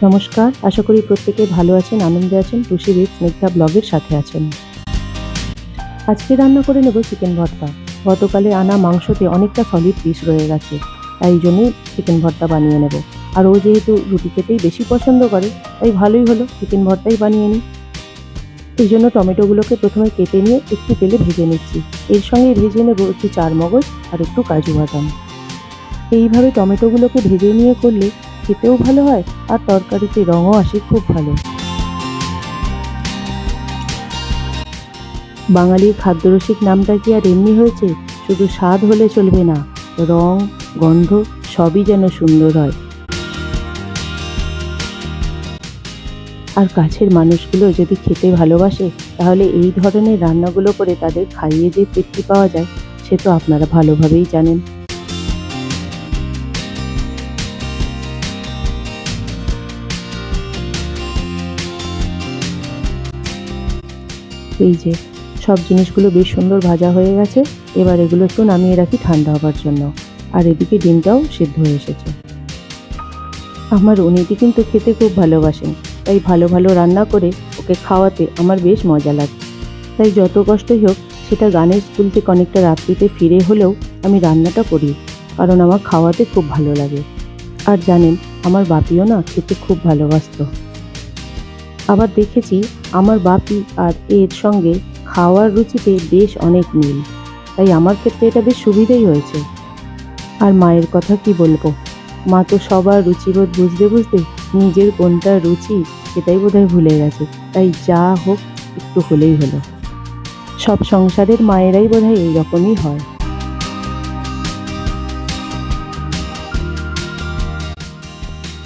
নমস্কার, আশা করি প্রত্যেকে ভালো আছেন, আনন্দে আছেন। টুসি উইথ স্নিগ্ধা ব্লগের সাথে আছেন। আজকে রান্না করে নেব চিকেন ভর্তা। গতকালে আনা মাংসতে অনেকটা সলিড পিস রয়ে গেছে, তাই জন্যই চিকেন ভর্তা বানিয়ে নেব। আর ও যেহেতু রুটি খেতেই বেশি পছন্দ করে, তাই ভালোই হলো চিকেন ভর্তাই বানিয়ে নিই। এই জন্য টমেটোগুলোকে প্রথমে কেটে নিয়ে একটু তেলে ভেজে নিচ্ছি। এর সঙ্গে ভেজে নেব একটু চারমগজ আর একটু কাজু বাদাম। এইভাবে টমেটোগুলোকে ভেজে নিয়ে করলে খেতেও ভালো হয় আর তরকারিতে রঙও আসে খুব ভালো। বাঙালির খাদ্যরসিক নামটা কি আর এমনি হয়েছে? শুধু স্বাদ হলে চলবে না, রং, গন্ধ সবই যেন সুন্দর হয়। আর কাছের মানুষগুলো যদি খেতে ভালোবাসে, তাহলে এই ধরনের রান্নাগুলো করে তাদের খাইয়ে যে তৃপ্তি পাওয়া যায়, সে তো আপনারা ভালোভাবেই জানেন। এই যে সব জিনিসগুলো বেশ সুন্দর ভাজা হয়ে গেছে। এবার এগুলো একটু নামিয়ে রাখি ঠান্ডা হবার জন্য। আর এদিকে ডিমটাও সিদ্ধ হয়ে এসেছে। আমার উনিটি কিন্তু খেতে খুব ভালোবাসেন, তাই ভালো ভালো রান্না করে ওকে খাওয়াতে আমার বেশ মজা লাগে। তাই যত কষ্টই হোক, সেটা গানের স্কুল থেকে অনেকটা রাত্রিতে ফিরে হলেও আমি রান্নাটা করি, কারণ আমার খাওয়াতে খুব ভালো লাগে। আর জানেন, আমার বাপিও না খেতে খুব ভালোবাসতো। আবার দেখেছি আমার বাপি আর এর সঙ্গে খাওয়ার রুচিতে বেশ অনেক মিল, তাই আমার ক্ষেত্রে এটা বেশ সুবিধেই হয়েছে। আর মায়ের কথা কি বলবো, মা তো সবার রুচিবোধ বুঝতে বুঝতে নিজের কোনটা রুচি সেটাই বোধহয় ভুলে গেছে। তাই যা হোক একটু হলেই হলো। সব সংসারের মায়েরাই বোধহয় এইরকমই হয়।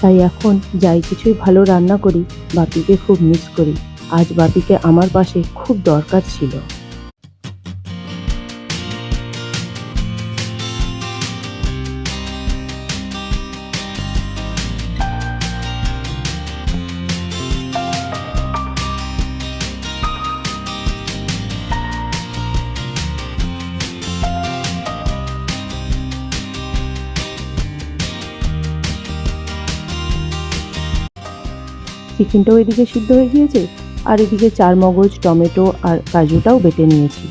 তাই এখন যাই কিছুই ভালো রান্না করি, বাপিকে খুব মিস করি। আজ বাপিকে আমার পাশে খুব দরকার ছিল। চিকেনটাও এদিকে সিদ্ধ হয়ে গিয়েছে, আর এদিকে চারমগজ, টমেটো আর কাজুটাও বেটে নিয়েছি।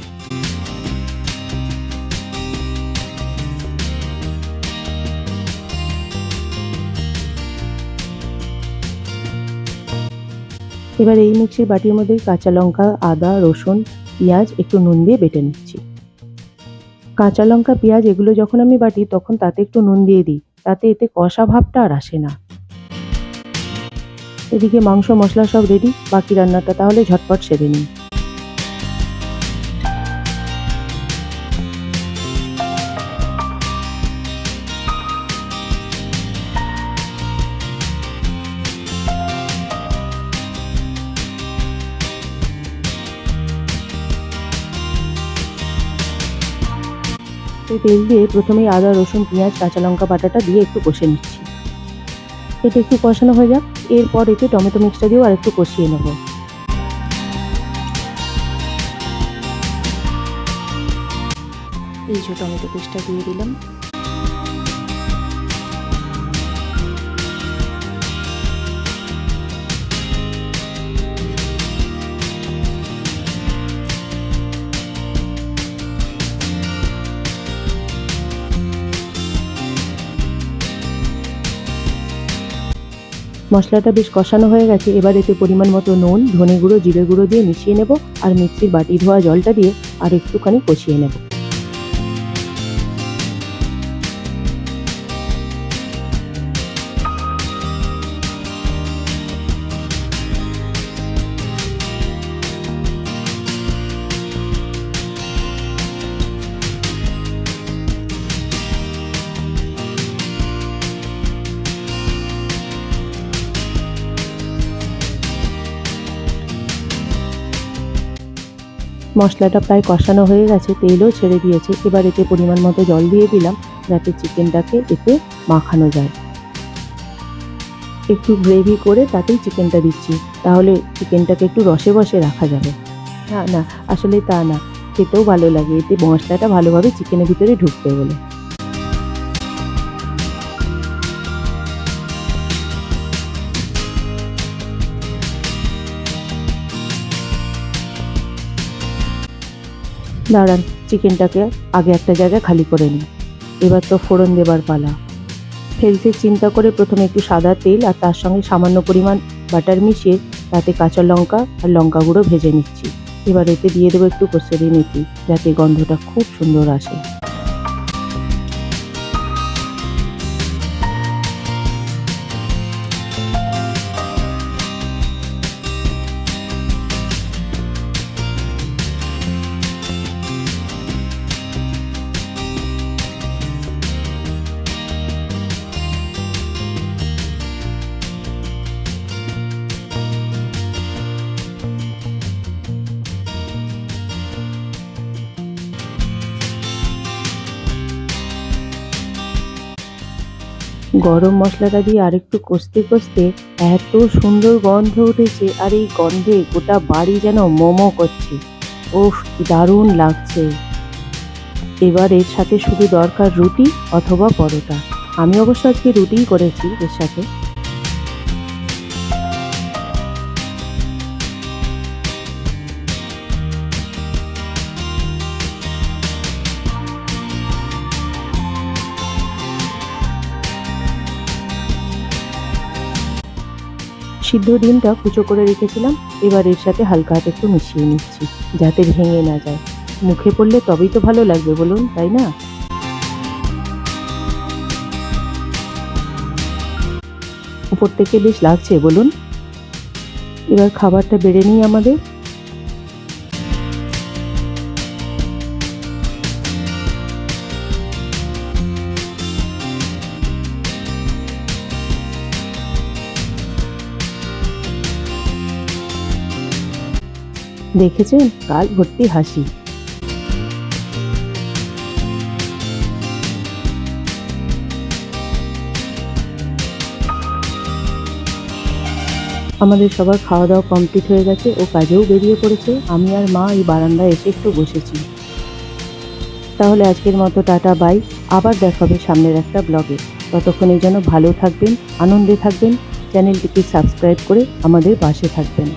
এবার এই মিক্সির বাটির মধ্যে কাঁচা লঙ্কা, আদা, রসুন, পেঁয়াজ একটু নুন দিয়ে বেটে নিচ্ছি। কাঁচা লঙ্কা, পেঁয়াজ এগুলো যখন আমি বাটি তখন তাতে একটু নুন দিয়ে দিই, তাতে এতে কষা ভাবটা আর আসে না। এদিকে মাংস মশলা সব রেডি, বাকি রান্নাটা তাহলে ঝটপট সেরে নিই। তেল দিয়ে প্রথমেই আদা, রসুন, পেঁয়াজ, কাঁচা লঙ্কা বাটাটা দিয়ে একটু কষে নিচ্ছি। এটা একটু কষানো হয়ে যাক, এরপর এতে টমেটো মিক্সটা দিয়েও আর একটু কষিয়ে নেব। এই যে টমেটো পেস্টটা দিয়ে দিলাম। মশলাটা বেশ কষানো হয়ে গেছে। এবার এতে পরিমাণ মতো নুন, ধনে গুঁড়ো, জিরে গুঁড়ো দিয়ে মিশিয়ে নেব। আর মিক্সির বাটি ধোয়া জলটা দিয়ে আর একটুখানি কষিয়ে নেব। মশলাটা প্রায় কষানো হয়ে গেছে, তেলও ছেড়ে দিয়েছে। এবার এতে পরিমাণ মতো জল দিয়ে দিলাম, যাতে চিকেনটাকে এতে মাখানো যায়। একটু গ্রেভি করে তাতেই চিকেনটা দিচ্ছি, তাহলে চিকেনটাকে একটু রসে বসে রাখা যাবে। না না, আসলে তা না, খেতেও ভালো লাগে, এতে মশলাটা ভালোভাবে চিকেনের ভিতরে ঢুকবে বলে। দাঁড়ান, চিকেনটাকে আগে একটা জায়গায় খালি করে নিই। এবার তো ফোড়ন দেবার পালা। হেলথের চিন্তা করে প্রথমে একটু সাদা তেল আর তার সঙ্গে সামান্য পরিমাণ বাটার মিশিয়ে তাতে কাঁচা লঙ্কা আর লঙ্কা গুঁড়ো ভেজে নিচ্ছি। এবার এতে দিয়ে দেবো একটু কসুরি মেথি, যাতে গন্ধটা খুব সুন্দর আসে। গরম মশলাটা দিয়ে আরেকটু কষতে কষতে এত সুন্দর গন্ধ উঠেছে, আর এই গন্ধে গোটা বাড়ি যেন মোমো করছে। ওফ, কি দারুণ লাগছে। এবার এর সাথে শুধু দরকার রুটি অথবা পরোটা। আমি অবশ্য আজকে রুটিই করেছি এর সাথে। সিদ্ধ ডিমটা কুচো করে রেখেছিলাম, এবার এর সাথে হালকা হাতে একটু মিশিয়ে নিচ্ছি, যাতে ভেঙে না যায়। মুখে পড়লে তবেই তো ভালো লাগবে বলুন, তাই না? উপর থেকে বেশ লাগছে বলুন। এবার খাবারটা বেড়ে নিই আমাদের। দেখেছেন, গাল ভর্তি হাসি। আমাদের সবার খাওয়া দাওয়া কমপ্লিট হয়ে গেছে, ও কাজেও বেরিয়ে পড়েছে। আমি আর মা এই বারান্দায় এসে একটু বসেছি। তাহলে আজকের মতো টাটা বাই। আবার দেখা হবে সামনের একটা ব্লগে। ততক্ষণের জন্য ভালো থাকবেন, আনন্দে থাকবেন। চ্যানেলটিকে সাবস্ক্রাইব করে আমাদের পাশে থাকবেন।